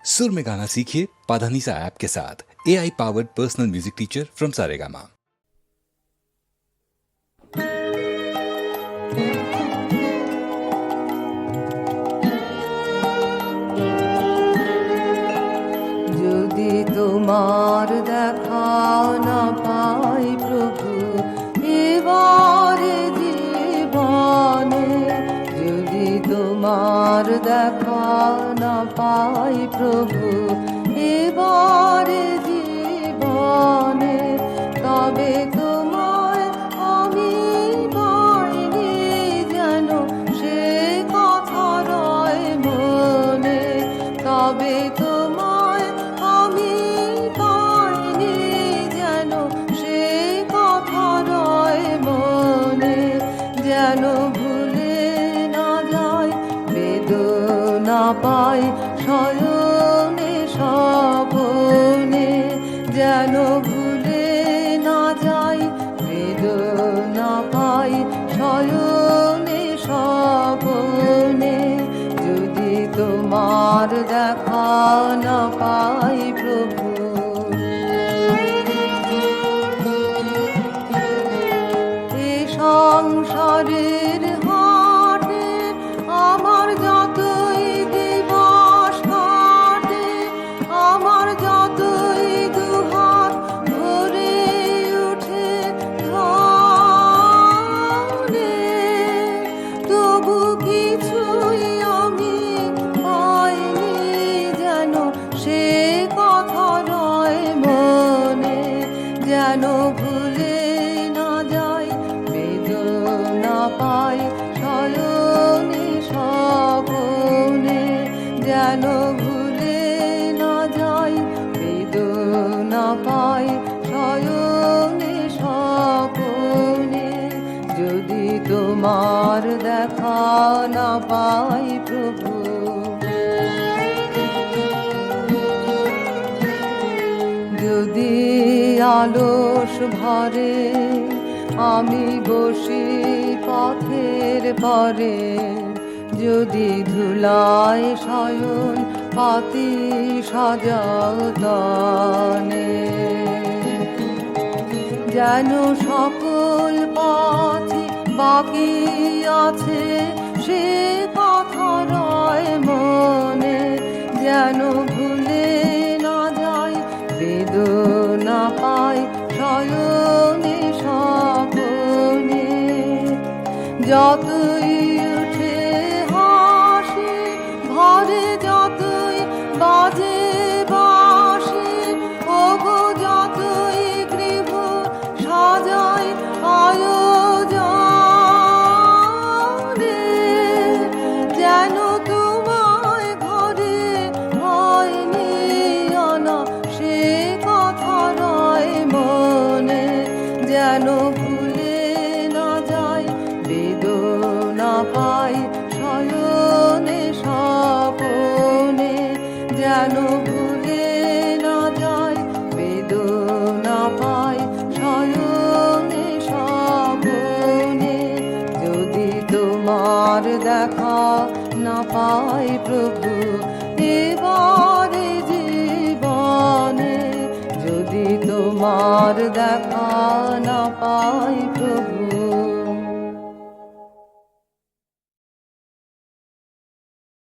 सुर में गाना सीखिए पाधानीसा ऐप के साथ। AI powered personal music teacher from Saregama. যদি তোমার দেখা না পাই প্রভু এবারে জীবনে, যদি তোমার দেখা না পাই প্রভু এবারে জীবনে, তবে তোমায় আমি পাইনি যেন সে কথা রয় মনে, তবে তোমায় আমি পাইনি যেন সে কথা রয় মনে, যেন ভুলে না যায় বেদনা পাই শয়নে স্বপনে, যেন ভুলে না যাই বেদনা পাই শয়নে স্বপনে, যদি তোমার দেখা না পাই প্রভু। এ সংসারের হাটে আমার যতই দিবস কাটে, আমার যতই দুহাত ভরে উঠে ধনে, তবু কিছুই আমি পাইনি যেন সে কথা রয় মনে, যেন ভুলে না যাই বেদনা পাই শয়নে স্বপনে, যেন ভুলে না যাই বেদনা পাই শয়নে স্বপনে, যদি তোমার দেখা না পাই প্রভু। যদি আলস ভরে আমি বসি পথের পরে, যদি ধুলায় শয়ন পাতি সাজাও তনে, যেন সকল পথে বাকি আছে সে কথা রয় মনে, যেন ভুলে না যাই বেদনা পাই শয়নে স্বপনে, যতই উঠে হাসি ঘরে যতই বাজে বাঁশি, ওগো যতই গৃহ সাজাই আয়োজনে, যেন তোমায় ঘরে হয়নি আনা সে কথা রয় মনে, যেন ভুলে না যাই বেদনা পাই শয়নে স্বপনে, যেন ভুলে না যাই বেদনা পাই শয়নে স্বপনে, যদি তোমার দেখা না পাই প্রভু এবারে জীবনে, যদি তোমার দেখা না পাই প্রভু।